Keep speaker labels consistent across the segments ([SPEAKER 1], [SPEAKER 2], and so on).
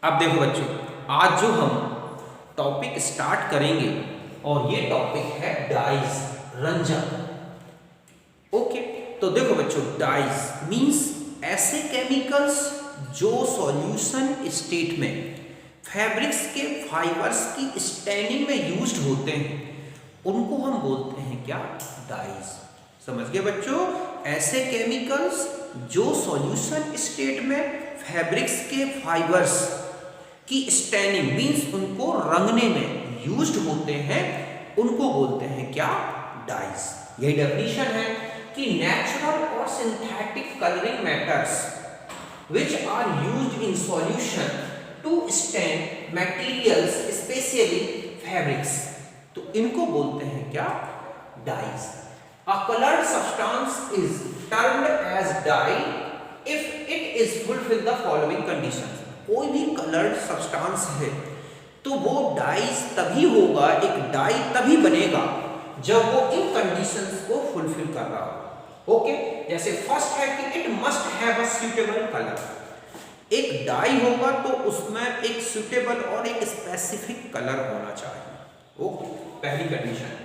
[SPEAKER 1] अब देखो बच्चों, आज जो हम टॉपिक स्टार्ट करेंगे और ये टॉपिक है डाइज, रंजक। ओके, तो देखो बच्चों, डाइज मींस ऐसे केमिकल्स जो सॉल्यूशन स्टेट में फैब्रिक्स के फाइबर्स की स्टैनिंग में यूज्ड होते हैं, उनको हम बोलते हैं क्या? डाइज। समझ गए बच्चों? ऐसे केमिकल्स जो सॉल्यूशन स्टेट में फैब्रिक्स के फाइबर्स की स्टैनिंग मींस उनको रंगने में यूज्ड होते हैं, उनको बोलते हैं क्या? डाइज। यही डेफिनेशन है कि नेचुरल और synthetic colouring matters which are used in solution to stain materials especially fabrics, तो इनको बोलते हैं क्या? Dies. A colored substance is termed as dye if it is fulfill the following conditions. कोई भी कलर्ड सब्सटेंस है तो वो डाइज तभी होगा, एक डाई तभी बनेगा जब वो इन कंडीशंस को फुलफिल कर रहा हो। ओके, जैसे फर्स्ट है कि it must have a suitable colour. एक डाई होगा तो उसमें एक सूटेबल और एक स्पेसिफिक कलर होना चाहिए। ओके, पहली कंडीशन।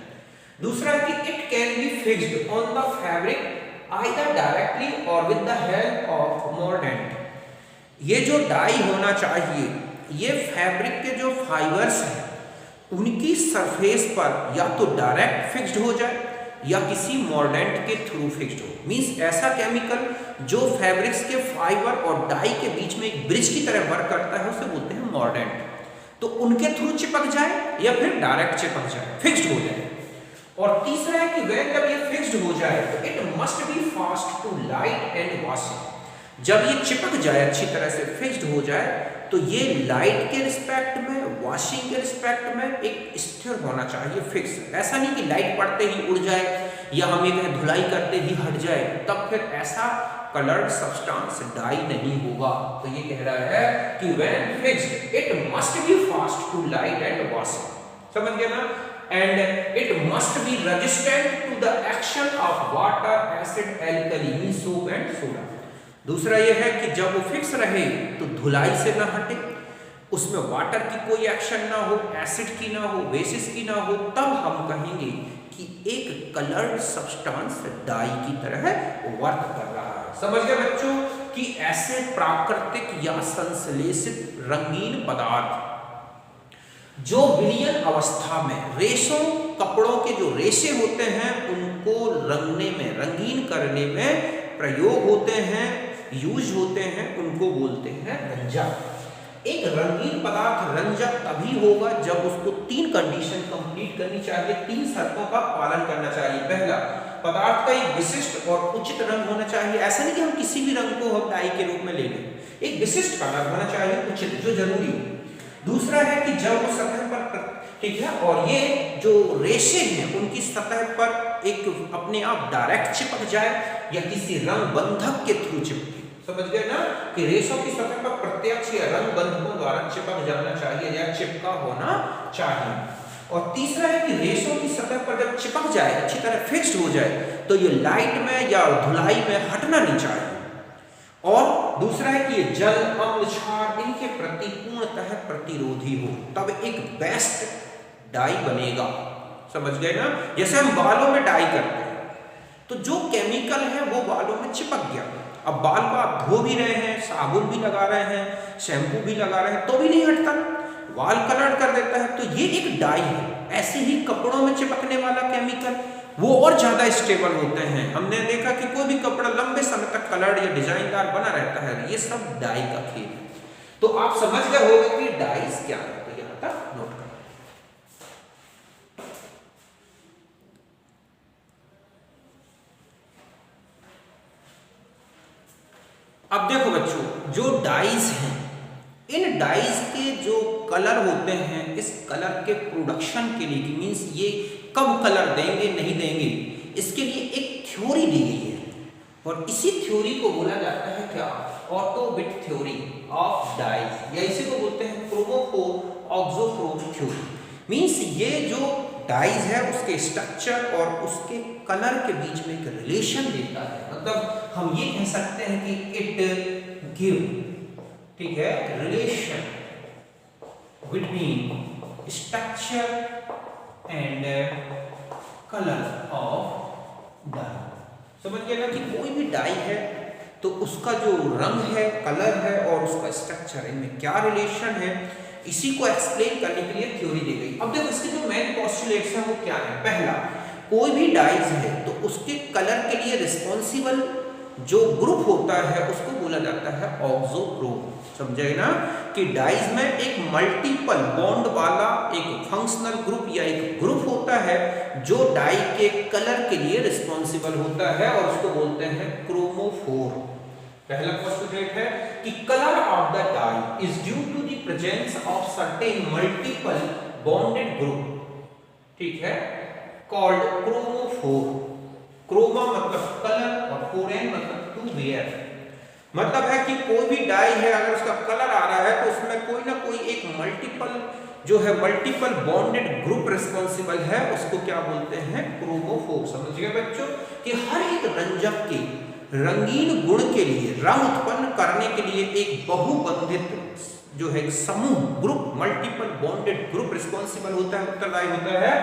[SPEAKER 1] दूसरा है कि it can be fixed on the fabric either directly और with the help of mordant. ये जो डाई होना चाहिए, ये फैब्रिक के जो फाइबर्स हैं उनकी सरफेस पर या तो डायरेक्ट फिक्स्ड हो जाए या किसी मॉर्डेंट के थ्रू फिक्स्ड हो। मींस ऐसा केमिकल जो फैब्रिक्स के फाइबर और डाई के बीच में एक ब्रिज की तरह वर्क करता है, उसे बोलते हैं मॉर्डेंट। तो उनके थ्रू चिपक जाए या फिर डायरेक्ट चिपक जाए, फिक्स्ड हो जाए। और तीसरा है कि व्हेन जब ये फिक्स्ड हो जाए तो it must be fast to light and washing. जब ये चिपक जाए, अच्छी तरह से फिक्स्ड हो जाए, तो ये लाइट के रिस्पेक्ट में, वॉशिंग के रिस्पेक्ट में एक स्थिर होना चाहिए, फिक्स। ऐसा नहीं कि लाइट पड़ते ही उड़ जाए या हम ये कहें धुलाई करते ही हट जाए, तब फिर ऐसा कलर्ड सब्सटेंस डाई नहीं होगा। तो ये कह रहा है कि when fixed it must be fast to light and washing. समझ गए ना? And it must be resistant to the action of water, acid, alkali means soap and soda. दूसरा यह है कि जब वो फिक्स रहे तो धुलाई से ना हटे, उसमें वाटर की कोई एक्शन ना हो, एसिड की ना हो, बेसिस की ना हो, तब हम कहेंगे कि एक कलर्ड सब्सटेंस डाई की तरह वर्क कर रहा है। समझ गए बच्चों कि ऐसे प्राकृतिक या संश्लेषित रंगीन पदार्थ जो विलयन अवस्था में रेशों, कपड़ों के जो रेशे होते हैं उनको रंगने में, रंगीन करने में प्रयोग होते हैं, यूज होते हैं, उनको बोलते हैं रंजक। एक रंगीन पदार्थ रंजक तभी होगा जब उसको 3 कंडीशन कंप्लीट करनी चाहिए, 3 शर्तों का पालन करना चाहिए। पहला, पदार्थ का एक विशिष्ट और उचित रंग होना चाहिए। ऐसा नहीं कि हम किसी भी रंग को हम डाई के रूप में ले लें, एक विशिष्ट कलर होना चाहिए, उचित, जो जरूरी हो। दूसरा है कि जब वो सतह पर, ठीक है, और ये जो रेशे हैं उनकी सतह पर एक अपने आप डायरेक्ट चिपक जाए या किसी रंग बंधक के थ्रू चिपके। समझ गए ना कि रेशों की सतह पर प्रत्यक्ष या रंग बंधकों द्वारा चिपक जाना चाहिए या चिपका होना चाहिए। और तीसरा है कि रेशों की सतह पर जब चिपक जाए, अच्छी तरह फिक्स्ड हो जाए, तो ये लाइट में या धुलाई में हटना नहीं चाहिए। और दूसरा है कि ये जल, अम्ल, क्षार इनके प्रति पूर्णतः प्रतिरोधी हो, तब एक बेस्ट डाई बनेगा। समझ गए ना? जैसे हम बालों में डाई करते हैं तो जो केमिकल है वो बालों में चिपक गया, अब बाल को आप धो भी रहे हैं, साबुन भी लगा रहे हैं, शैम्पू भी लगा रहे हैं, तो भी नहीं हटता, बाल कलर कर देता है, तो ये एक डाई है। ऐसे ही कपड़ों में चिपकने वाला केमिकल वो और ज्यादा स्टेबल होते हैं। हमने देखा कि कोई भी कपड़ा लंबे समय तक कलर्ड या डिजाइनदार बना रहता है, ये सब डाई का खेल है। तो आप समझ गए होंगे कि डाइज क्या है, तो यहां तक नोट करें। अब देखो बच्चों, जो डाइज हैं, इन डाइज के जो कलर होते हैं, इस कलर के प्रोडक्शन के लिए, मींस ये कब कलर देंगे नहीं देंगे, इसके लिए एक थ्योरी दी गई है और इसी थ्योरी को बोला जाता है क्या? ऑटोबिट थ्योरी ऑफ डाइज, या इसी को बोलते हैं क्रोमोफोर ऑक्सोक्रोम थ्योरी। मींस ये जो डाइज है उसके स्ट्रक्चर और उसके कलर के बीच में एक रिलेशन देता है। मतलब हम ये कह सकते हैं कि इट गिव, ठीक है, relation between structure and color of dye। समझ गए ना कि कोई भी डाई है तो उसका जो रंग है, कलर है और उसका स्ट्रक्चर, इनमें क्या रिलेशन है, इसी को एक्सप्लेन करने के लिए थ्योरी दी गई। अब देखो इसके जो मेन पोस्टुलेट्स हैं वो क्या है। पहला, कोई भी डाइज है तो उसके कलर के लिए रिस्पॉन्सिबल जो ग्रुप होता है उसको बोला जाता है ऑक्सोक्रोम। समझे ना कि डाइज में एक मल्टीपल बॉन्ड वाला एक फंक्शनल ग्रुप या एक ग्रुप होता है जो डाई के कलर के लिए रिस्पॉन्सिबल होता है और उसको बोलते हैं क्रोमोफोर। पहला पोस्टुलेट है कि colour of the dye is due to the presence of certain multiple bonded group, ठीक है, कॉल्ड क्रोमोफोर। क्रोमा मतलब कलर और फोरेन मतलब टू वेयर। मतलब है कि कोई भी डाई है अगर उसका कलर आ रहा है तो उसमें कोई ना कोई एक मल्टीपल जो है मल्टीपल बॉन्डेड ग्रुप रिस्पॉन्सिबल है, उसको क्या बोलते हैं, क्रोमोफोर। समझ गए बच्चों कि हर एक रंजक के रंगीन गुण के लिए, रंग उत्पन्न करने के लिए एक बहुबंधित जो है समूह, group, multiple bonded group responsible होता है, उत्तरदायी होता है,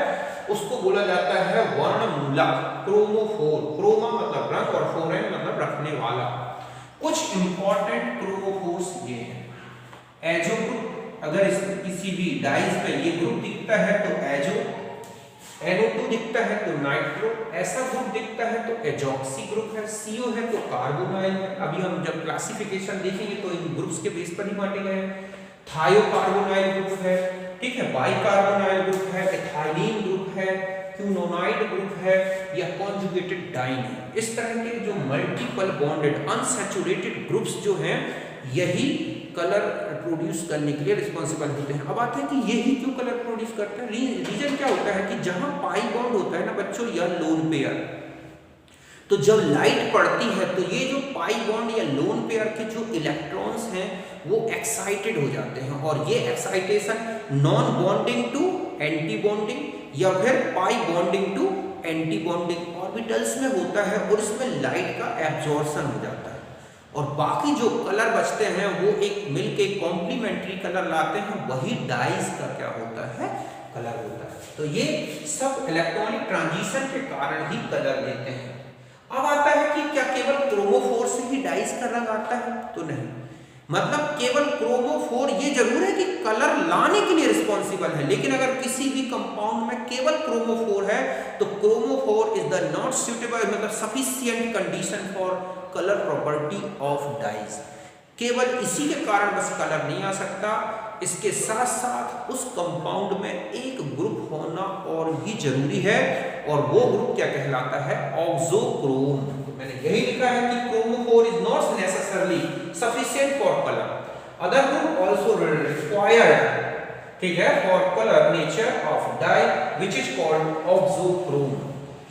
[SPEAKER 1] उसको बोला जाता है वर्णमूलक क्रोमोफोर। क्रोमा मतलब रंग और फोरेन मतलब रखने वाला। कुछ इंपॉर्टेंट क्रोमोफोर्स ये हैं। एजो ग्रुप, अगर किसी भी डाइज पे ये ग्रुप दिखता है तो एजो, NO2 दिखता है तो नाइट्रो, ऐसा ग्रुप दिखता है तो एजॉक्सी ग्रुप है, CO है तो कार्बोनाइल है। अभी हम जब क्लासिफिकेशन देखेंगे तो इन ग्रुप्स के बेस पर ही बांटे गए हैं। थायोकार्बोनाइल ग्रुप है, ठीक है, बाइकार्बोनाइल ग्रुप है, एथाइलीन ग्रुप है, क्यूनोनाइड ग्रुप है या कॉन्जुगेटेड डाइन है। इस तरह के जो मल्टीपल बॉन्डेड अनसैचुरेटेड ग्रुप्स जो हैं यही कलर प्रोड्यूस करने के लिए रिस्पॉन्सिबल होते हैं। अब आते हैं कि यही क्यों कलर प्रोड्यूस करते हैं। रीजन क्या होता है कि जहां पाई बॉन्ड होता है ना बच्चों या लोन पेयर, तो जब लाइट पड़ती है तो ये जो पाई बॉन्ड या लोन पेयर के जो इलेक्ट्रॉन्स हैं वो एक्साइटेड हो जाते हैं और ये excitation non bonding to anti bonding या फिर pi bonding to anti bonding orbitals में होता है और इसमें लाइट का एब्जॉर्प्शन हो जाता है और बाकी जो कलर बचते हैं वो एक मिलके कॉम्प्लीमेंट्री कलर लाते हैं, वही डाइज का क्या होता है, कलर होता है। तो ये सब इलेक्ट्रॉनिक ट्रांजिशन के कारण ही कलर देते हैं। अब आता है कि क्या केवल क्रोमोफोर से ही डाइज का रंग आता है, तो नहीं। मतलब केवल क्रोमोफोर ये जरूर है कि कलर लाने के लिए रिस्पॉन्सिबल है, लेकिन अगर किसी भी कंपाउंड में केवल क्रोमोफोर है तो chromophore is the not suitable, मतलब sufficient condition for colour property of dyes. केवल इसी के कारण बस कलर नहीं आ सकता, इसके साथ साथ उस कंपाउंड में एक ग्रुप होना और भी जरूरी है और वो ग्रुप क्या कहलाता है, ऑक्सोक्रोम। तो मैंने यही लिखा है कि chromophore is not necessarily sufficient for colour, other group also required, ठीक है, for colour nature of dye which is called auxochrome.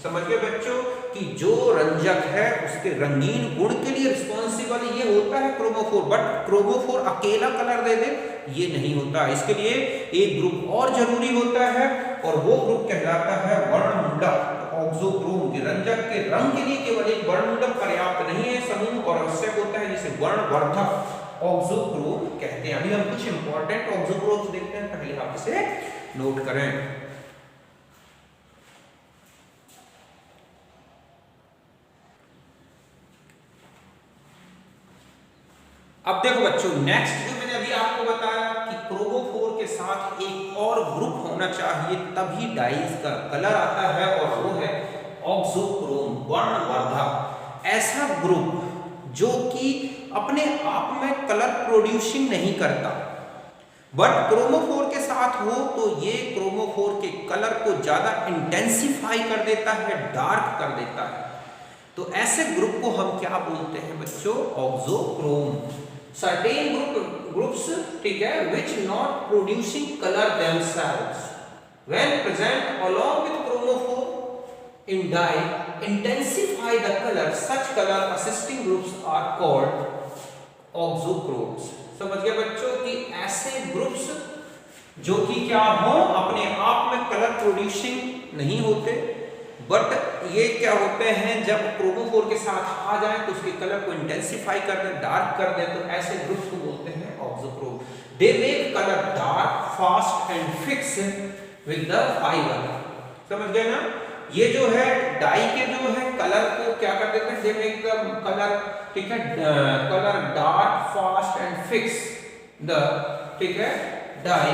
[SPEAKER 1] समझ गए बच्चों कि जो रंजक है उसके रंगीन गुण के लिए रिस्पॉन्सिबल ये होता है क्रोमोफोर, बट क्रोमोफोर अकेला कलर दे दे ये नहीं होता, इसके लिए एक ग्रुप और जरूरी होता है और वो ग्रुप कहलाता है वर्णमूलक ऑक्सोक्रोम। रंजक के रंग के लिए केवल एक वर्णमूलक पर्याप्त नहीं है, समूह और आवश्यक होता है जिसे वर्णवर्धक ऑक्सोक्रोम कहते हैं। अभी हम कुछ इंपॉर्टेंट ऑक्सोक्रोम्स देखते हैं, पहले आप इसे नोट करें। अब देखो बच्चों, नेक्स्ट जो मैंने अभी आपको बताया कि क्रोमोफोर के साथ एक और ग्रुप होना चाहिए तभी डाइज का कलर आता है और वो है ऑक्सोक्रोम, वर्णवर्धक। ऐसा ग्रुप जो कि अपने आप में कलर प्रोड्यूसिंग नहीं करता, बट क्रोमोफोर के साथ हो तो ये क्रोमोफोर के कलर को ज्यादा इंटेंसिफाई कर देता है, डार्क कर देता है। तो ऐसे ग्रुप को हम क्या बोलते हैं बच्चों, ऑक्सोक्रोम। certain groups, ठीक है, which not producing color themselves when present along with chromophore in dye intensify the color, such color assisting groups are called auxochromes. समझ गए बच्चों कि ऐसे ग्रुप्स जो कि क्या हो, अपने आप में कलर प्रोड्यूसिंग नहीं होते बट ये क्या होते हैं, जब क्रोमोफोर के साथ आ जाए तो उसके कलर को इंटेंसिफाई कर दे, डार्क कर दे, तो ऐसे ग्रुप्स को बोलते हैं auxochrome. They make colour dark, fast and fix with the fibre. समझ गए ना? ये जो है डाई के जो है कलर को क्या कर देते हैं, दे मेक द कलर, ठीक है, colour dark, fast and fix the, ठीक है, डाई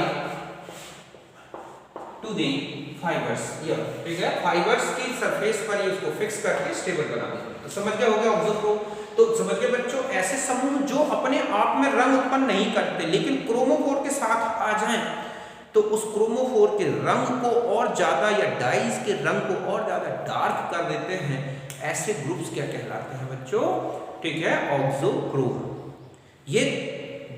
[SPEAKER 1] टू द फाइबर्स, ये ठीक है, फाइबर्स की सरफेस पर ये उसको फिक्स करके स्टेबल बना देते हैं। तो समझ गया हो गया ऑक्सोक्रोम। तो समझ गए बच्चों, ऐसे समूह जो अपने आप में रंग उत्पन्न नहीं करते लेकिन क्रोमोफोर के साथ आ जाएं तो उस क्रोमोफोर के रंग को और ज्यादा या डाइज के रंग को और ज्यादा डार्क कर देते हैं। ऐसे ग्रुप्स क्या कहलाते हैं बच्चों, ठीक है, ऑक्सोक्रोम। ये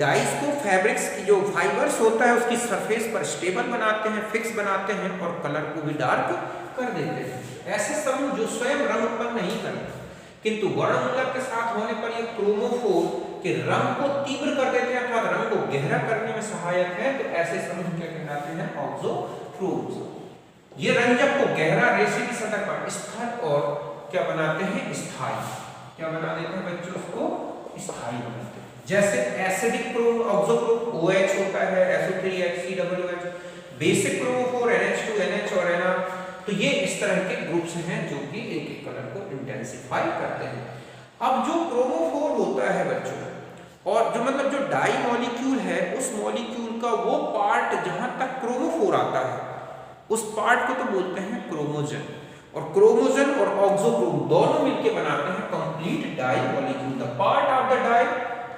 [SPEAKER 1] डाइज को फैब्रिक्स की जो फाइबर्स होता है उसकी सरफेस पर स्टेबल बनाते हैं, फिक्स बनाते हैं और कलर को भी डार्क कर देते हैं। ऐसे समूह जो स्वयं रंग उत्पन्न नहीं करते किंतु वर्णमूलक के साथ होने पर ये क्रोमोफोर के रंग को तीव्र कर देते हैं अर्थात रंग को गहरा करने में सहायक है, तो ऐसे समूह क्या कहलाते हैं, ऑक्सोक्रोम्स। ये रंजक को गहरा रेशे की सतह पर स्थिर और क्या बनाते हैं, स्थायी। क्या बना देते हैं बच्चों, उसको स्थायी बनाते हैं। जैसे एसिडिक ऑक्सोक्रोम OH होता है, SO3H COOH, basic chromophore NH2 NH और Na। तो ये इस तरह के ग्रुप्स हैं जो कि एक एक कलर को इंटेंसिफाई करते हैं। अब जो क्रोमोफोर होता है बच्चों, और जो मतलब जो डाई मॉलिक्यूल है उस मॉलिक्यूल का वो पार्ट जहां तक क्रोमोफोर आता है उस पार्ट को तो बोलते हैं क्रोमोजन। और क्रोमोजन और ऑक्सोक्रोम दोनों मिलकर बनाते हैं complete dye molecule. The part of the dye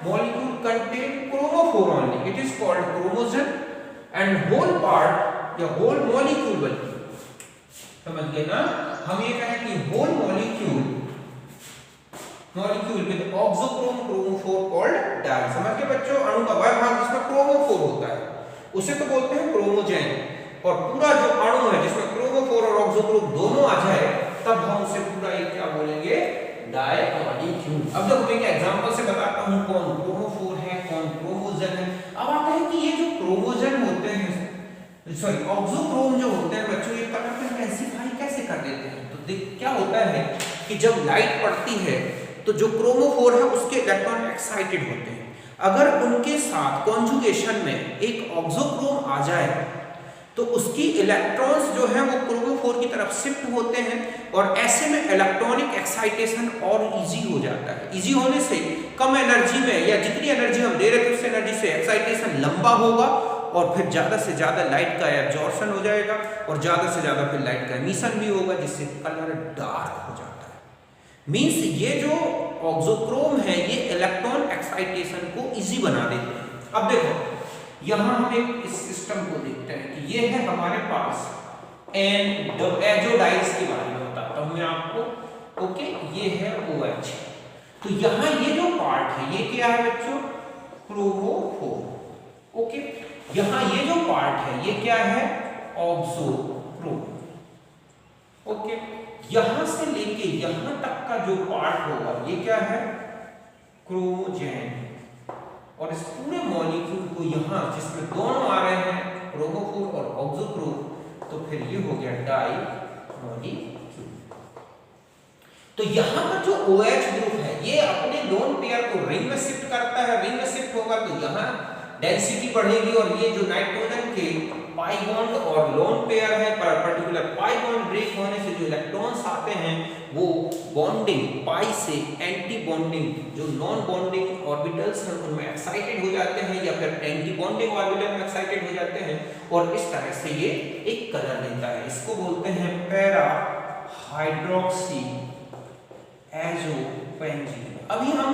[SPEAKER 1] molecule contain chromophore only, it is called chromosome and whole part या whole molecule बल्कि, समझ गए ना? हम ये कहें कि whole molecule with oxochrome chromophore called dye। समझ गए बच्चों? अणु का वह भाग जिसमें क्रोमोफोर होता है उसे तो बोलते हैं क्रोमोजेन, और पूरा जो अणु है जिसमें क्रोमोफोर और ऑक्सोक्रोम दोनों आ जाए तब हम उसे पूरा ये क्या बोलेंगे, डाई मॉलिक्यूल। अब देखो मैं एक एग्जांपल से बताता हूं कौन क्रोमोफोर है कौन क्रोमोजन है। अब आता है कि ये जो क्रोमोजन होते हैं, सॉरी ऑक्सोक्रोम जो होते हैं बच्चों, ये कलर को इंटेंसिफाई कैसे कर देते हैं। तो देख क्या होता है कि जब लाइट पड़ती है तो जो क्रोमोफोर है उसके इलेक्ट्रॉन एक्साइटेड होते हैं, अगर उनके साथ कॉन्जुगेशन में एक ऑक्सोक्रोम आ जाए तो उसकी इलेक्ट्रॉन्स जो है वो क्रोमोफोर की तरफ शिफ्ट होते हैं और ऐसे में इलेक्ट्रॉनिक एक्साइटेशन और इजी हो जाता है। इजी होने से कम एनर्जी में या जितनी एनर्जी हम दे रहे थे उस एनर्जी से एक्साइटेशन लंबा होगा और फिर ज़्यादा से ज़्यादा लाइट का एब्जॉर्प्शन हो जाएगा और ज़्यादा से ज़्यादा फिर लाइट का एमिशन भी होगा जिससे कलर डार्क हो जाता है। मीन्स ये जो ऑक्सोक्रोम है ये इलेक्ट्रॉन एक्साइटेशन को इजी बना देते हैं। अब देखो यहां हम एक इस सिस्टम को देखते हैं कि ये है हमारे पास जो डाइस के बारे में बताता हूं मैं आपको। ओके, ये है OH। तो यहां ये जो पार्ट है ये क्या है बच्चों, क्रोमोफोर। ओके, यहां ये जो पार्ट है ये क्या है, ऑक्सोक्रोम। ओके, यहां से लेके यहां तक का जो पार्ट होगा ये क्या है, क्रोमोजेन। और इस पूरे मॉलिक्यूल को यहां जिसमें दोनों आ रहे हैं क्रोमोफोर और ऑक्सोक्रोम, तो फिर ये हो गया डाई मॉलिक्यूल। तो यहां पर जो OH ग्रुप है ये अपने लोन पेयर को रिंग में शिफ्ट करता है। रिंग में शिफ्ट होगा तो यहां डेंसिटी बढ़ेगी और ये जो नाइट्रोजन के पाई बॉन्ड और लोन पेयर है पर्टिकुलर पाई बॉन्ड ब्रेक होने से जो इलेक्ट्रॉन्स आते हैं वो बॉन्डिंग पाई से एंटी बॉन्डिंग जो नॉन बॉन्डिंग ऑर्बिटल्स हैं उनमें एक्साइटेड हो जाते हैं या फिर एंटी बॉन्डिंग ऑर्बिटल में एक्साइटेड हो जाते हैं और इस तरह से ये एक कलर देता है। इसको बोलते हैं पैरा हाइड्रोक्सी एजोपेंजीन। अभी हम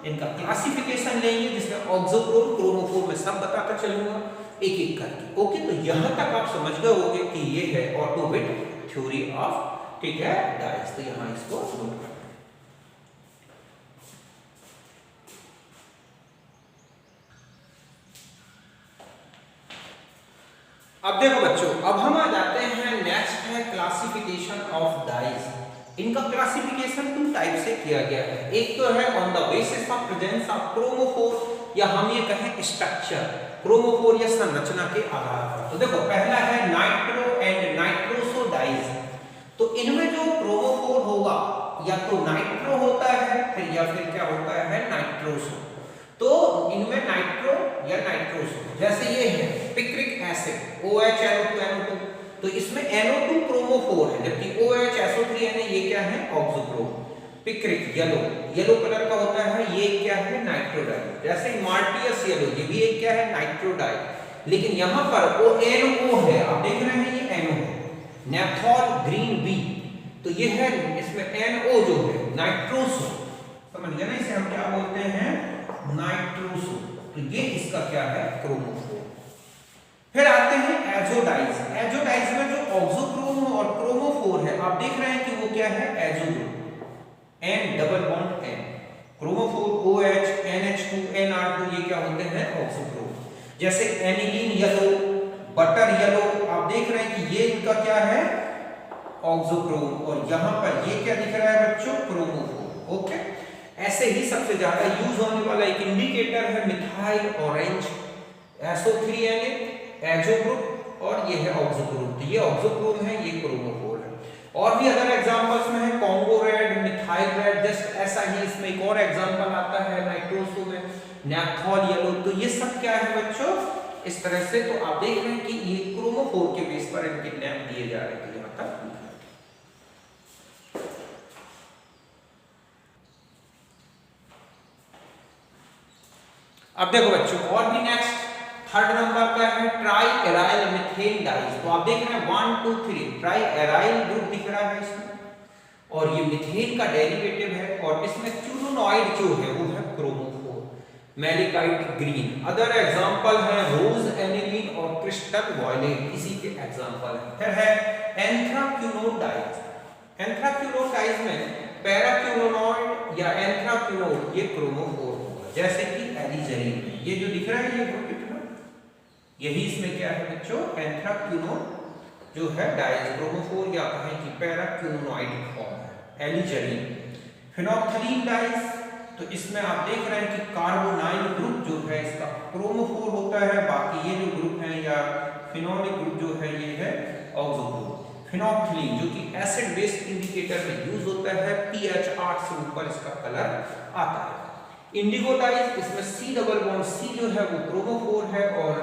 [SPEAKER 1] इनका क्लासिफिकेशन लेंगे जिसमें ऑक्सोक्रोम क्रोमोफोर में सब बताता चलूंगा एक एक करके। ओके, तो यहां तक आप समझ गए होंगे कि ये है ऑटोविट थ्योरी ऑफ, ठीक है, डाइस। तो यहां इसको नोट करते हैं। अब देखो बच्चों, अब हम आ जाते हैं नेक्स्ट है क्लासिफिकेशन ऑफ डाइस। इनका क्लासिफिकेशन 2 टाइप से किया गया है। एक तो है on the basis of presence of chromophore या हम ये कहें स्ट्रक्चर, क्रोमोफोर या संरचना के आधार पर। तो देखो पहला है नाइट्रो एंड नाइट्रोसो डाइस। तो इनमें जो क्रोमोफोर होगा या तो नाइट्रो होता है फिर या फिर क्या होता है नाइट्रोसो। तो इनमें नाइट्रो या नाइट्रोसो, जैसे ये है पिक्रिक एसिड OHNO2NO2, तो इसमें NO2 क्रोमोफोर है, जबकि OHSO3Na ये क्या है ऑक्सोक्रोम। पिक्रिक येलो कलर का होता है, ये क्या है नाइट्रोडाई। जैसे मार्टियस येलो, ये भी एक क्या है नाइट्रोडाई, लेकिन यहाँ पर ONO है, आप देख रहे हैं ये NO है। नेप्थॉल ग्रीन बी, तो ये है इसमें NO जो है नाइट्रोसो, समझ गए ना, इसे हम क्या बोलते हैं नाइट्रोसो। तो ये इसका क्या है क्रोमोफोर। फिर आते हैं एजोडाइज। एजोडाइज में जो ऑक्सोक्रोम और क्रोमोफोर है, आप देख रहे हैं कि वो क्या है azo group, N double bond N, chromophore OH NH2 NR2, ये क्या होते हैं ऑक्सोक्रोम। जैसे एनिलीन येलो, बटर येलो, आप देख रहे हैं कि ये इनका क्या है ऑक्सोक्रोम, और यहां पर ये क्या दिख रहा है बच्चों क्रोमोफोर। ओके, ऐसे ही सबसे ज्यादा यूज होने वाला एक इंडिकेटर है methyl orange, SO3Na azo group, और ये है ऑक्सोक्रोम। तो ये ऑक्सोक्रोम है, ये क्रोमोफोर है। और भी अदर एग्जांपल्स में है Congo red, methyl red, just ऐसा ही इसमें एक और एग्जांपल आता है नाइट्रोसो में नेप्थॉल येलो। तो ये सब क्या है बच्चों इस तरह से। तो आप देख रहे हैं कि ये क्रोमोफोर के बेस पर इनके नाम दिए जा रहे हैं यहां तक। अब देखो बच्चों और भी नेक्स्ट थर्ड नंबर का है ट्राई एराइल मीथेन डाइज। तो आप देख रहे हैं 1 2 3 ट्राई एराइल ग्रुप दिख रहा है इसमें, और ये मीथेन का डेरिवेटिव है, और इसमें क्यूनोनॉइड जो है वो है क्रोमोफोर, मैलिकाइट ग्रीन। अदर एग्जांपल है रोज एनिलीन और क्रिस्टल वॉयलेट, इसी के एग्जांपल है। फिर है एंथ्राक्यूनोडाइज। एंथ्राक्यूनोडाइज में पैराक्यूनोनॉइड या एंथ्राक्यूनोड ये क्रोमोफोर होगा, जैसे कि एलिजरीन में ये जो दिख रहा है ये ग्रुप कितना, यही इसमें क्या है बच्चों एंथ्राक्यूनोन जो है डाइज क्रोमोफोर, या कहें कि पैराक्यूनोनॉइड फॉर्म है एलिजरीन। फिनोल्फथलीन डाइज, तो इसमें आप देख रहे हैं कि कार्बोनाइल ग्रुप जो है इसका क्रोमोफोर होता है, बाकी ये जो ग्रुप है या फिनोलिक ग्रुप जो है ये है ऑक्सोक्रोम। फिनोल्फथलीन जो कि एसिड बेस इंडिकेटर में यूज होता है, pH 8 से ऊपर इसका कलर आता है। इंडिगो डाइज, इसमें C डबल बॉन्ड C जो है वो क्रोमोफोर है, और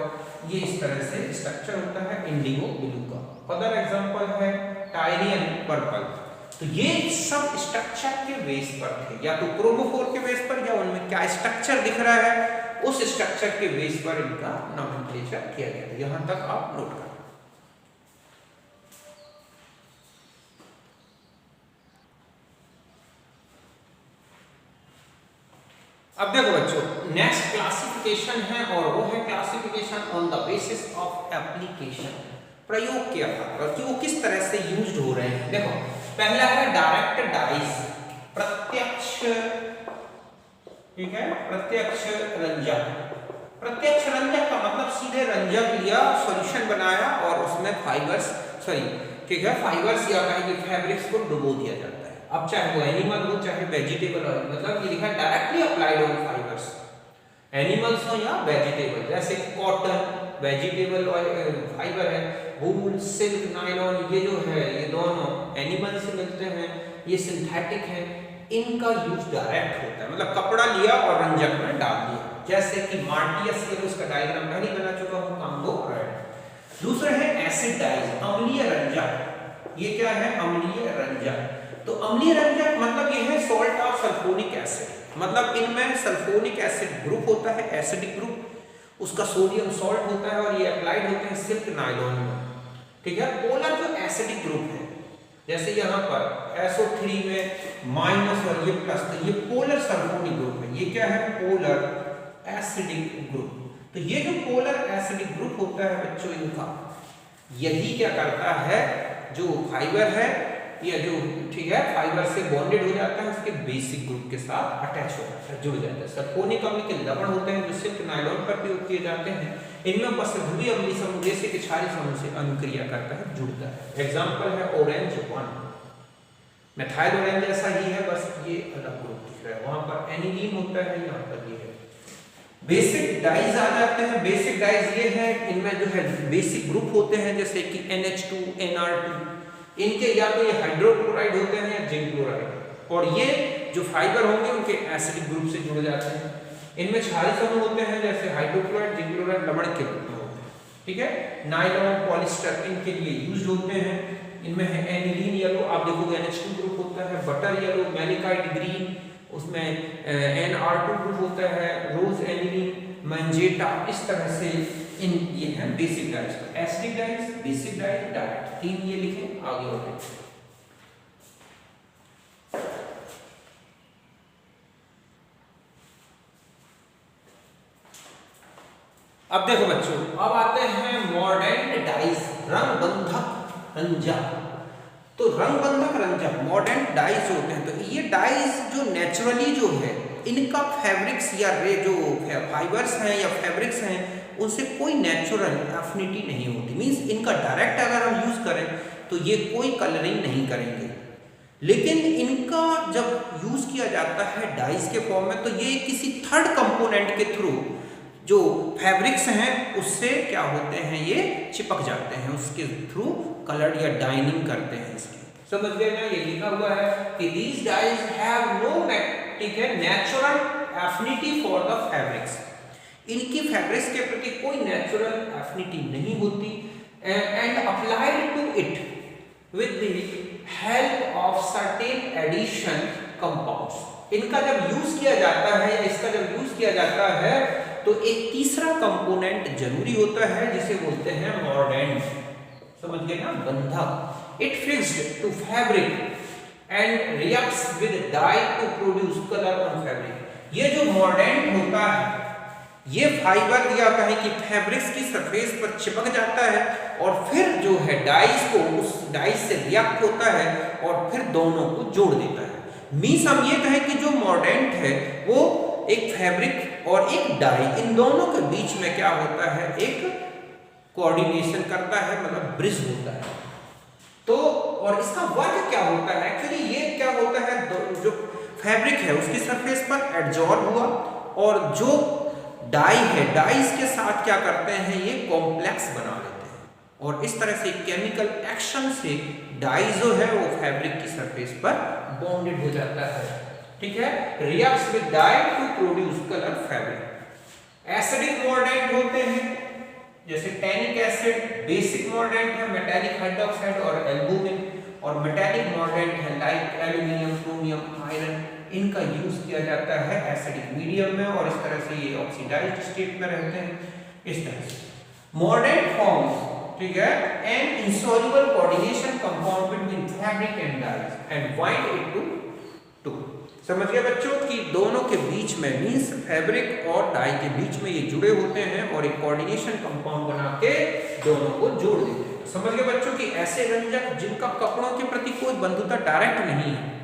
[SPEAKER 1] ये इस तरह से स्ट्रक्चर होता है इंडिगो ब्लू का। अदर एग्जांपल है टायरियन पर्पल। तो ये सब स्ट्रक्चर के बेस पर थे, या तो क्रोमोफोर के बेस पर, या उनमें क्या स्ट्रक्चर दिख रहा है उस स्ट्रक्चर के बेस पर इनका नोमेनक्लेचर किया गया था। यहां तक आप नोट करें। अब देखो बच्चों नेक्स्ट क्लासिफिकेशन है, और वो है classification on the basis of application. प्रयोग क्या था और कि वो किस तरह से यूज्ड हो रहे हैं। देखो पहला है डायरेक्ट डाइज, प्रत्यक्ष, ठीक है, प्रत्यक्ष रंजक। प्रत्यक्ष रंजक का मतलब सीधे रंजक लिया, सॉल्यूशन बनाया और उसमें फाइबर्स, ठीक है, फाइबर्स या कहें कि फैब्रिक्स को डुबो दिया जाता है। अब चाहे वो एनिमल हो चाहे वेजिटेबल हो, मतलब ये लिखा है directly applied on fibres, animals हो या वेजिटेबल, जैसे कॉटन वेजिटेबल फाइबर है, वूल, सिल्क, नायलॉन, ये जो है ये दोनों एनिमल से मिलते हैं, ये सिंथेटिक है, इनका यूज डायरेक्ट होता है, मतलब कपड़ा लिया और रंजक में डाल दिया, जैसे कि मार्टियस के उसका डायग्राम पहले बना चुका हूं, कांगो रेड। दूसरा है एसिड डाइज, अम्लीय रंजक। ये क्या है अम्लीय रंजक। तो अम्लीय रंजक मतलब ये है सॉल्ट ऑफ सल्फोनिक एसिड, मतलब इनमें सल्फोनिक एसिड ग्रुप होता है, एसिडिक ग्रुप, उसका सोडियम सॉल्ट होता है, और ये अप्लाइड होते हैं सिल्क नायलॉन में, ठीक है। पोलर जो एसिडिक ग्रुप है, जैसे यहाँ पर SO3 में माइनस और ये प्लस, तो ये पोलर सल्फोनिक ग्रुप है, ये क्या है पोलर एसिडिक ग्रुप। तो ये जो पोलर एसिडिक ग्रुप होता है बच्चों इनका, यही क्या करता है, जो फाइबर है या जो, ठीक है, फाइबर से बॉन्डेड हो जाता है, उसके बेसिक ग्रुप के साथ अटैच हो जाता है, जुड़ जाता है। सल्फोनिक अम्ल के लवण होते हैं जो सिल्क नायलॉन पर प्रयोग किए जाते हैं, इनमें उपस्थित अम्लीय समूह जैसे कि क्षारीय समूह से अनुक्रिया करता है, जुड़ता है। एग्जांपल है ऑरेंज 1, मेथाइल ऑरेंज ऐसा ही है, बस ये अलग ग्रुप दिख रहा है, वहां पर एनिलीन होता है, यहाँ पर ये है। बेसिक डाइज आ जाते हैं। बेसिक डाइज ये है, इनमें जो है बेसिक ग्रुप होते हैं, जैसे कि NH2 NR2, इनके या तो ये हाइड्रोक्लोराइड होते हैं या जिंक क्लोराइड, और ये जो फाइबर होंगे उनके एसिडिक ग्रुप से जुड़ जाते हैं। इनमें क्षारीय समूह होते हैं जैसे हाइड्रोक्लोराइड, जिंक क्लोराइड लवण के रूप में होते हैं, ठीक है। नाइलॉन, पॉलिस्टर इनके लिए यूज होते हैं। इनमें है एनिलीन येलो, आप देखोगे NH2 ग्रुप होता है, बटर येलो, मैलिकाइट ग्रीन, उसमें NR2 ग्रुप होता है, रोज एनिलीन, मैंजेटा, इस तरह से इन ये हैं basic dyes. Acidic dyes, basic dyes, डाइट, तीन ये लिखें, आगे बढ़ते। अब देखो बच्चों, अब आते हैं मॉर्डेंट डाइज, रंग बंधक रंजक। तो रंग बंधक रंजक मॉर्डेंट डाइज होते हैं, तो ये डाइज जो नेचुरली जो है इनका फैब्रिक्स या जो फाइबर्स हैं या फैब्रिक्स हैं उनसे कोई नेचुरल एफिनिटी नहीं होती। मींस इनका डायरेक्ट अगर हम यूज करें तो ये कोई कलरिंग नहीं करेंगे, लेकिन इनका जब यूज किया जाता है डाइज के फॉर्म में तो ये किसी थर्ड कंपोनेंट के थ्रू जो फैब्रिक्स हैं उससे क्या होते हैं, ये चिपक जाते हैं, उसके थ्रू कलर या डाइनिंग करते हैं इसकी। समझ गए ना, ये लिखा हुआ है कि these dyes have no ठीक है natural affinity for the fabrics. इनकी फैब्रिक्स के प्रति कोई नेचुरल एफिनिटी नहीं होती and applied to it with the help of certain addition compounds. इनका जब यूज किया जाता है या इसका जब यूज किया जाता है तो एक तीसरा कंपोनेंट जरूरी होता है जिसे बोलते हैं मॉर्डेंट। समझ गए ना, बंधक। It fixed to fabric and reacts with dye to produce colour on fabric. ये जो मॉर्डेंट होता है ये फाइबर या कहें कि फैब्रिक्स की सरफेस पर चिपक जाता है और फिर जो है डाइज को उस डाइज से रिएक्ट होता है और फिर दोनों को जोड़ देता है। मींस हम ये कहें कि जो मॉर्डेंट है वो एक फैब्रिक और एक डाई, इन दोनों के बीच में क्या होता है, एक कोऑर्डिनेशन करता है, मतलब ब्रिज होता है। तो और इसका वर्क क्या होता है, एक्चुअली ये क्या होता है, जो फैब्रिक है उसकी सरफेस पर एडजॉर्ब हुआ और जो डाई है डाइज के साथ क्या करते हैं, ये कॉम्प्लेक्स बना लेते हैं और इस तरह से केमिकल एक्शन से डाई जो है वो फैब्रिक की सरफेस पर बॉन्डेड हो जाता है। ठीक है, reacts with dye to produce colour fabric. Acidic mordant होते हैं जैसे टैनिक एसिड, बेसिक मॉर्डेंट है मेटालिक हाइड्रोक्साइड और एल्बुमिन, और मेटालिक मॉर्डेंट है लाइक एल्यूमिनियम, क्रोमियम, आयरन। इनका यूज किया जाता है एसिडिक मीडियम में और इस तरह से ये ऑक्सीडाइज्ड स्टेट में रहते हैं इस तरह से। मॉर्डेंट फॉर्म्स, ठीक है, an insoluble coordination compound between fabric and dyes and bind it to to. समझ गए बच्चों कि दोनों के बीच में मींस फैब्रिक और डाई के बीच में ये जुड़े होते हैं और एक कोऑर्डिनेशन कंपाउंड बना के दोनों को जोड़ देते हैं। समझ गए बच्चों कि ऐसे रंजक जिनका कपड़ों के प्रति कोई बंधुता डायरेक्ट नहीं है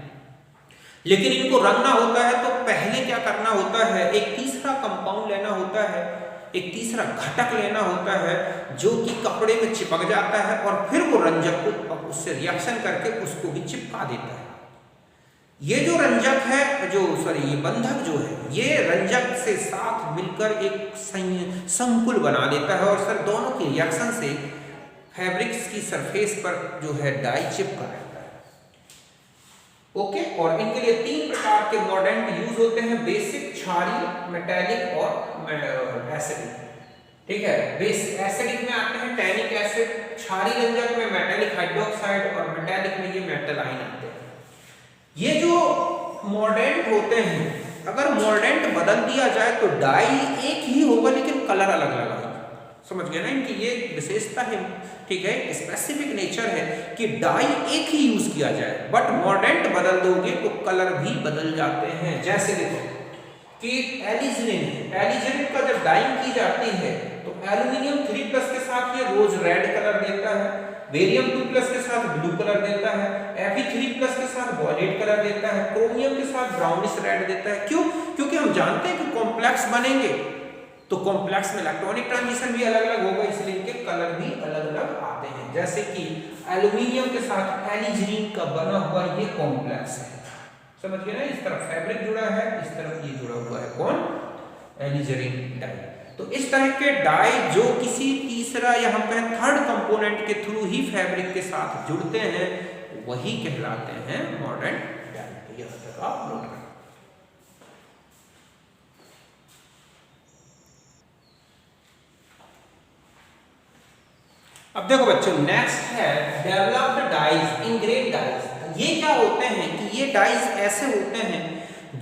[SPEAKER 1] लेकिन इनको रंगना होता है तो पहले क्या करना होता है, एक तीसरा कंपाउंड लेना होता है, एक तीसरा घटक लेना होता है जो कि कपड़े में चिपक जाता है और फिर वो रंजक को उससे रिएक्शन करके उसको भी चिपका देता है। ये जो रंजक है ये बंधक जो है ये रंजक से साथ मिलकर एक संकुल बना देता है और सर दोनों के रिएक्शन से फैब्रिक्स की सरफेस पर जो है डाई चिपका रहता है। ओके, और इनके लिए तीन प्रकार के मॉर्डेंट यूज होते हैं, बेसिक, क्षारीय, मेटालिक और एसिडिक। ठीक है, एसिडिक में आते हैं टैनिक एसिड, क्षारीय रंजक में मेटालिक हाइड्रोक्साइड और मेटालिक में ये मेटल आयन आते हैं। ये जो मॉर्डेंट होते हैं अगर मॉर्डेंट बदल दिया जाए तो डाई एक ही होगा लेकिन कलर अलग अलग आएगा। समझ गए ना, इनकी ये विशेषता है, ठीक है, स्पेसिफिक नेचर है कि डाई एक ही यूज किया जाए बट मॉर्डेंट बदल दोगे तो कलर भी बदल जाते हैं। जैसे देखो कि एलिजिनिन का जब डाइंग की जाती है तो एल्यूमिनियम 3+ के साथ ये रोज रेड कलर देता है, बेरियम 2+ के साथ ब्लू कलर देता है, Fe3+ के साथ वॉयलेट कलर देता है, क्रोमियम के साथ ब्राउनिश रेड देता है। क्यों? क्योंकि हम जानते हैं कि कॉम्प्लेक्स बनेंगे तो कॉम्प्लेक्स में इलेक्ट्रॉनिक ट्रांजिशन भी अलग अलग होगा इसलिए इनके कलर भी अलग अलग आते हैं। जैसे कि एल्यूमिनियम के साथ एलिजिनिन का बना हुआ ये कॉम्प्लेक्स है। समझ गए ना, इस तरफ फैब्रिक जुड़ा है, इस तरफ ये जुड़ा हुआ है कौन, एलिजरीन डाई। तो इस तरह के डाई जो किसी तीसरा या हम कहें थर्ड कंपोनेंट के थ्रू ही फैब्रिक के साथ जुड़ते हैं वही कहलाते हैं मॉडर्न डाई। यह तक आप नोट करें। अब देखो बच्चों, नेक्स्ट है डेवलप्ड डाइज, इनग्रेन डाइज। ये क्या होते हैं कि ये डाइज ऐसे होते हैं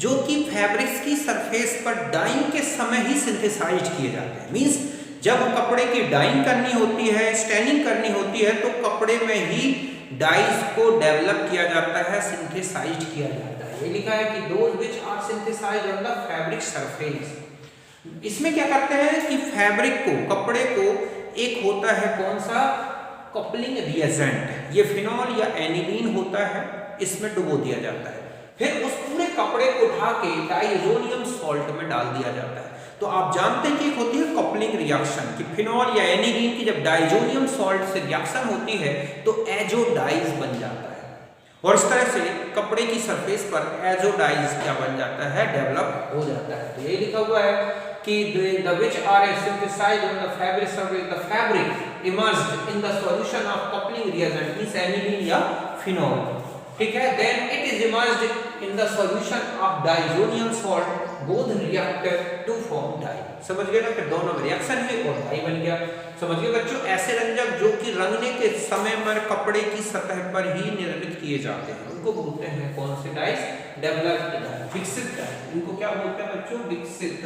[SPEAKER 1] जो कि फैब्रिक्स की सरफेस पर डाइंग के समय ही सिंथेसाइज किए जाते हैं। मींस जब कपड़े की डाइंग करनी होती है, स्टैनिंग करनी होती है, तो कपड़े में ही डाइज को डेवलप किया जाता है, सिंथेसाइज किया जाता है। ये लिखा है कि those which are synthesised on the fabric surface. इसमें क्या करते हैं कि फैब्रिक को, कपड़े को, एक होता है कौन सा, कपलिंग रिएजेंट, ये फिनॉल या एनिलीन होता है, इसमें डुबो दिया जाता है। फिर उस पूरे कपड़े को उठा के डाइजोनियम सॉल्ट में डाल दिया जाता है। तो आप जानते हैं कि एक होती है कपलिंग रिएक्शन, कि फिनॉल या एनिलीन की जब डाइजोनियम सॉल्ट से रिएक्शन होती है तो एजोडाइज बन जाता है, और इस तरह से कपड़े की सरफेस पर एजोडाइज क्या बन जाता है, डेवलप हो जाता है। तो ये लिखा हुआ है कि the which are synthesized on the fabric surface, the fabric immersed in the solution of coupling reagent means aniline या phenol, ठीक है। then it is immersed in the solution of diazonium salt, both react to form dye। समझ गए ना, फिर दोनों में reaction है और डाई बन गया। समझ गए बच्चों, ऐसे रंजक जो कि रंगने के समय पर कपड़े की सतह पर ही निर्मित किए जाते हैं उनको बोलते हैं कौन से डाइज, डेवलप्ड डाई, विकसित डाई। इनको क्या बोलते हैं बच्चों, विकसित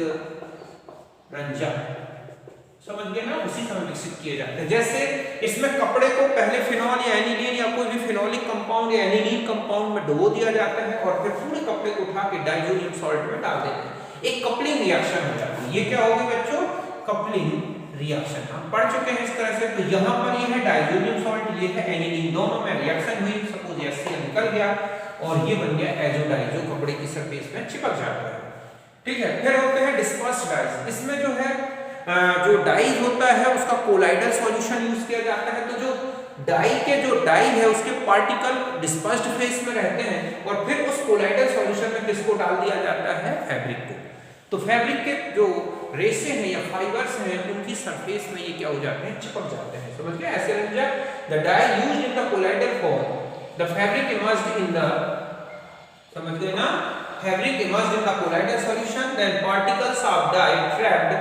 [SPEAKER 1] रंजक। समझ गए ना, उसी समय विकसित किए जाते हैं। जैसे इसमें कपड़े को पहले फिनॉल या एनिलीन या कोई भी फिनोलिक कंपाउंड या एनिलीन कंपाउंड में डुबो दिया जाता है और फिर पूरे कपड़े को उठा के डाइजोनियम सॉल्ट में डाल देते हैं, एक कपलिंग रिएक्शन हो जाती है। ये क्या होगी बच्चों, कपलिंग रिएक्शन। हम पढ़ चुके हैं इस तरह से। तो यहाँ पर ये है डाइजोनियम सॉल्ट, ये है एनिलीन, दोनों में रिएक्शन हुई, सपोज HCl निकल गया और ये बन गया एजोडाइज जो कपड़े की सरफेस में चिपक जाता है, ठीक है। फिर होते हैं डिस्पर्स्ड डाइज। इसमें जो है जो डाइज होता है उसका कोलाइडल सॉल्यूशन यूज किया जाता है। तो जो डाई है उसके पार्टिकल डिस्पर्स्ड फेज में रहते हैं और फिर उस कोलाइडल सॉल्यूशन में किसको डाल दिया जाता है, फैब्रिक को। तो फैब्रिक के जो रेशे हैं या फाइबर्स हैं उनकी सरफेस में ये क्या हो जाते हैं, चिपक जाते हैं। समझ गए, ऐसे रंजक the dye used in the colloidal form, the fabric immersed in the, समझ गए ना, fabric immersed in the colloidal solution, then particles of dye trapped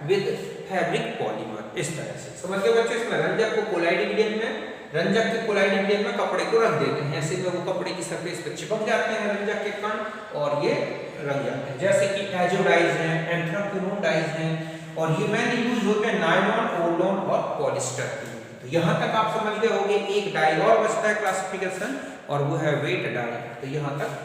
[SPEAKER 1] with fabric polymer। इस तरह से समझ गए बच्चों। इसमें रंजक को कोलाइड मीडियम में, रंजक के कोलाइड मीडियम में कपड़े को रख देते हैं, ऐसे में वो कपड़े की सरफेस पर चिपक जाते हैं रंजक के कण और ये रंग जाते हैं। जैसे कि एजोडाइज हैं, एंथ्राक्विनोन डाइज हैं, और ये मेनली यूज होते हैं नायलॉन, पोर्लोन और पॉलिस्टर। तो यहाँ तक आप समझ गए होंगे। एक डाई और बचता है क्लासिफिकेशन और वो है वेट डाई। तो यहाँ तक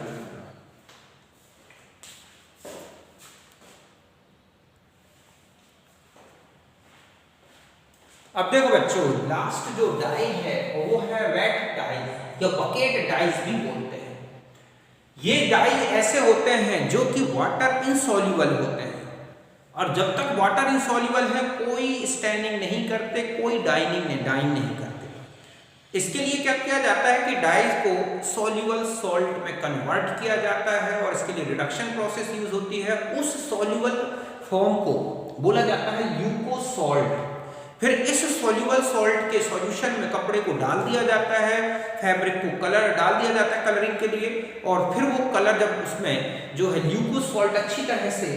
[SPEAKER 1] अब देखो बच्चों, लास्ट जो डाई है वो है वेट डाई या बकेट डाइज भी बोलते हैं। ये डाई ऐसे होते हैं जो कि वाटर इनसॉल्युबल होते हैं और जब तक वाटर इनसॉल्युबल है कोई स्टैनिंग नहीं करते, कोई डाइंग नहीं करते। इसके लिए क्या किया जाता है कि डाइज को सॉल्युबल सॉल्ट में कन्वर्ट किया जाता है और इसके लिए रिडक्शन प्रोसेस यूज होती है। उस सॉल्युबल फॉर्म को बोला जाता है ल्यूको सॉल्ट। फिर इस सॉल्युबल सॉल्ट के सॉल्यूशन में कपड़े को डाल दिया जाता है, फैब्रिक को कलर डाल दिया जाता है कलरिंग के लिए, और फिर वो कलर जब उसमें जो है ल्यूको सॉल्ट अच्छी तरह से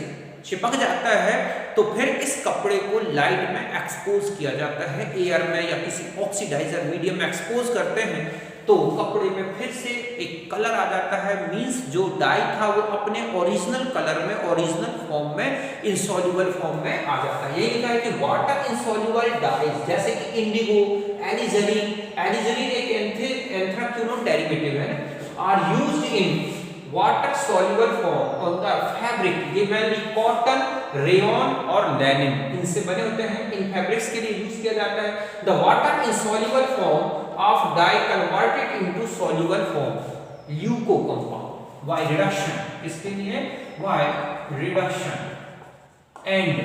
[SPEAKER 1] चिपक जाता है तो फिर इस कपड़े को लाइट में एक्सपोज किया जाता है, एयर में या किसी ऑक्सीडाइजर मीडियम में एक्सपोज करते हैं तो कपड़े में फिर से एक कलर आ जाता है। मींस जो डाई था वो अपने ओरिजिनल कलर में, ओरिजिनल फॉर्म में, इनसॉल्युबल फॉर्म में आ जाता है। ये लिखा है कि वाटर इनसॉल्युबल डाइज जैसे कि इंडिगो, एलिजरीन एक एंथ्राक्विनोन डेरिवेटिव है, are used in water soluble form on the fabric. ये मेनली कॉटन, रेयॉन और लैनिन इनसे बने होते हैं, इन फैब्रिक्स के लिए यूज किया जाता है। The water insoluble form of dye converted into soluble form leuco compound by reduction, इसके लिए by reduction and,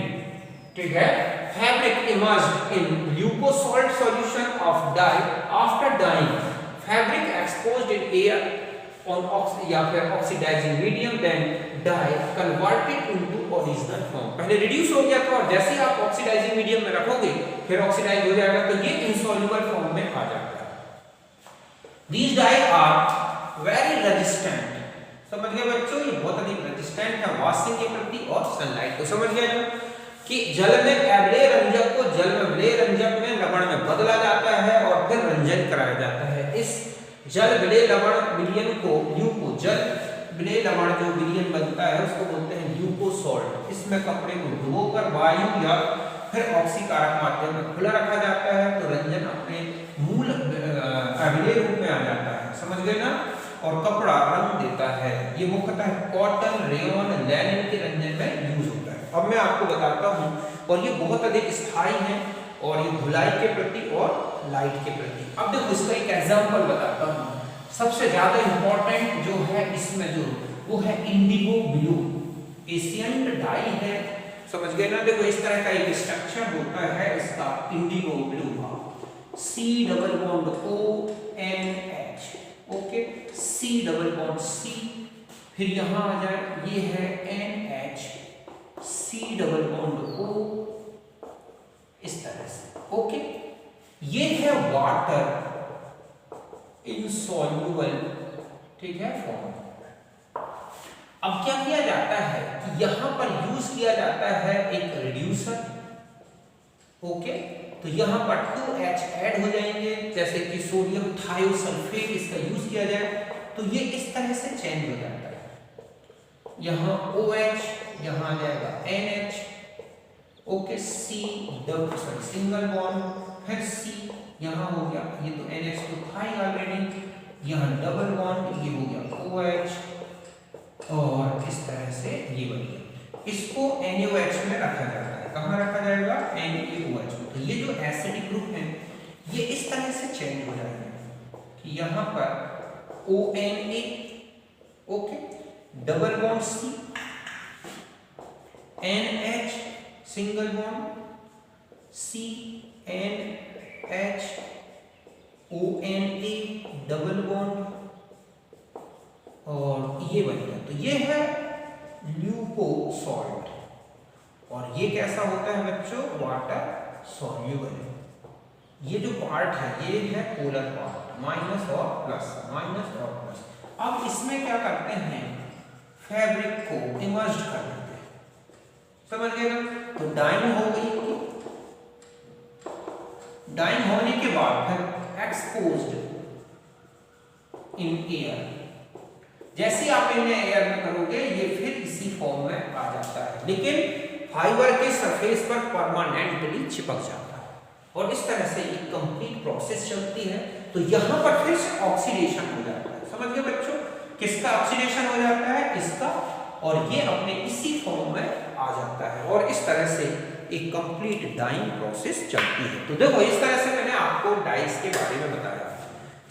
[SPEAKER 1] ठीक है, fabric immersed in leuco salt solution of dye after dyeing, fabric exposed in air या फिर oxidising medium, then dye converted into original form. पहले reduce हो गया था और जैसे ही आप ऑक्सीडाइजिंग मीडियम में रखोगे फिर ऑक्सीडाइज हो जाएगा तो ये इनसॉल्युबल फॉर्म में आ जाता है। दीस डाई आर वेरी रेजिस्टेंट, समझ गए बच्चों, ये बहुत अधिक रेजिस्टेंट है वॉशिंग के प्रति और सनलाइट को। समझ गए ना कि जल में अम्लीय रंजक को जल में अम्लीय रंजक में लवण में बदला जाता है और फिर रंजन कराया जाता है। इस जल विलय लवण विलयन को ल्यूको जल विलय लवण जो विलयन बनता है उसको बोलते हैं ल्यूको सॉल्ट। इसमें कपड़े को डुबोकर वायु या फिर ऑक्सीकारक माध्यम में खुला रखा जाता है तो रंजन अपने मूल अम्लीय रूप में आ जाता है। समझ गए ना, और कपड़ा रंग देता है। ये मुख्यतः कॉटन, रेयन, लैनिन के रंजन में यूज होता है। अब मैं आपको बताता हूँ, और ये बहुत अधिक स्थायी है और ये धुलाई के प्रति और लाइट के प्रति। अब देखो इसका एक एग्जांपल बताता हूँ। सबसे ज्यादा इंपॉर्टेंट जो है इसमें जो वो है इंडिगो ब्लू, एशियन डाई है। समझ गए ना, देखो इस तरह का एक स्ट्रक्चर होता है इसका Indigo blue, C double bond ONH, okay, C double bond C, फिर यहां आ जाए ये है NH, C double bond O, इस तरह से, ओके। ये है वाटर इनसॉल्युबल, ठीक है, फॉर्म। अब क्या किया जाता है कि यहां पर यूज किया जाता है एक रिड्यूसर, ओके। तो यहां पर 2H ऐड हो जाएंगे, जैसे कि सोडियम थायोसल्फेट इसका यूज किया जाए तो ये इस तरह से चेंज हो जाता है। यहां OH, यहां आ जाएगा NH, okay, C double single bond, फिर C यहां हो गया, ये तो NH तो था ही ऑलरेडी, यहां डबल बॉन्ड, ये हो गया OH, और इस तरह से ये बन गया। इसको NaOH में रखा जाता है। कहां रखा जाएगा? NaOH में। तो ये जो एसिडिक ग्रुप है ये इस तरह से चेंज हो जाएगा कि यहां पर ONA, okay, double bond C, NH single bond, C NH, ONA double bond, और ये बन गया। तो ये है ल्यूको सॉल्ट, और ये कैसा होता है बच्चों? Water soluble. ये जो पार्ट है ये है पोलर पार्ट, माइनस और प्लस, माइनस और प्लस। अब इसमें क्या करते हैं? फैब्रिक को इमर्ज कर देते हैं। समझ गए ना? तो डाइंग हो गई, डाइंग होने के बाद फिर एक्सपोज्ड इन एयर। जैसे आप इन्हें एयर में करोगे ये फिर इसी फॉर्म में आ जाता है, लेकिन फाइबर के सरफेस पर परमानेंटली चिपक जाता है, और इस तरह से एक कंप्लीट प्रोसेस चलती है। तो यहां पर फिर से ऑक्सीडेशन हो जाता है। समझ गए बच्चों? किसका ऑक्सीडेशन हो जाता है? इसका, और ये अपने इसी फॉर्म में आ जाता है, और इस तरह से एक कंप्लीट डाइंग प्रोसेस चलती है। तो देखो इस तरह से मैंने आपको डाइस के बारे में बताया।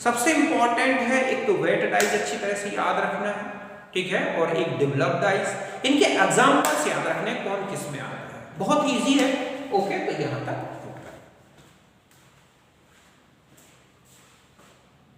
[SPEAKER 1] सबसे इंपॉर्टेंट है एक तो वेट डाइस अच्छी तरह से याद रखना है, ठीक है, और एक डेवलप डाइस। इनके एग्जांपल्स याद रखने कौन किस में आता है, बहुत इजी है।